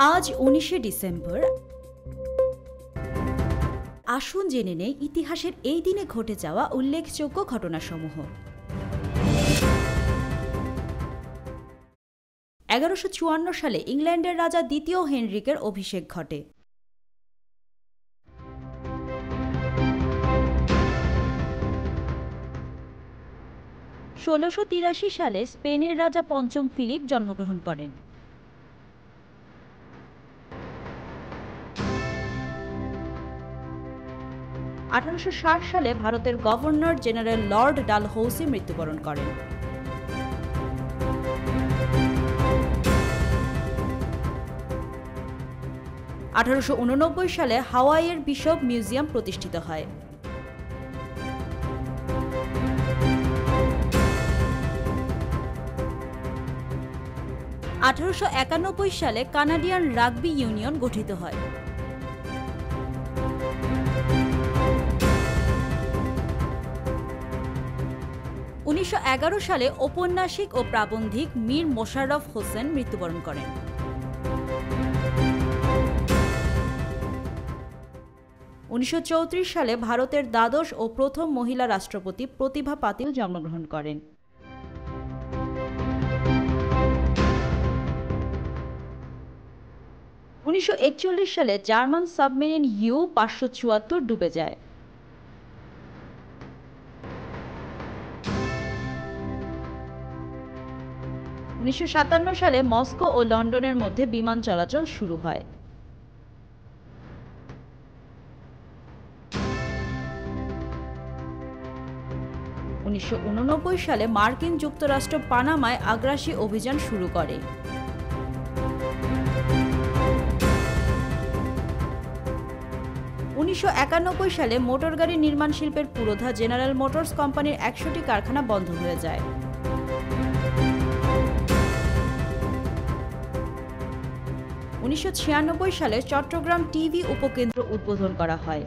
আজ 19শে ডিসেম্বর। আসুন জেনে নেই ইতিহাসের এই দিনে ঘটে যাওয়া উল্লেখযোগ্য ঘটনাসমূহ। 1154 সালে ইংল্যান্ডের রাজা দ্বিতীয় হেনরিকের অভিষেক ঘটে। 1683 সালে স্পেনের রাজা পঞ্চম ফিলিপ জন্মগ্রহণ করেন। 1860 সালে ভারতের গভর্নর জেনারেল লর্ড ডালহৌসি মৃত্যুবরণ করেন। 1889 সালে হাওয়াইয়ের বিশপ মিউজিয়াম প্রতিষ্ঠিত হয়। 1891 সালে কানাডিয়ান রাগবি ইউনিয়ন গঠিত হয়। 1911 সালে ঔপন্যাসিক ও প্রাবন্ধিক মীর মোশাররফ হোসেন মৃত্যুবরণ করেন। 1934 সালে ভারতের দ্বাদশ ও প্রথম মহিলা রাষ্ট্রপতি প্রতিভা পাতিল জন্মগ্রহণ করেন। 1941 সালে জার্মান সাবমেরিন U-574 ডুবে যায়। 1957 সালে মস্কো ও লন্ডনের মধ্যে বিমান চলাচল শুরু হয়। 1989 সালে মার্কিন যুক্তরাষ্ট্র পানামায় আগ্রাসী অভিযান শুরু করে। 1991 সালে মোটরগাড়ি নির্মাণ শিল্পের পুরোধা জেনারেল মোটরস কোম্পানির 100টি কারখানা বন্ধ হয়ে যায়। 1996 সালে চট্টগ্রাম টিভি উপকেন্দ্র উদ্বোধন করা হয়।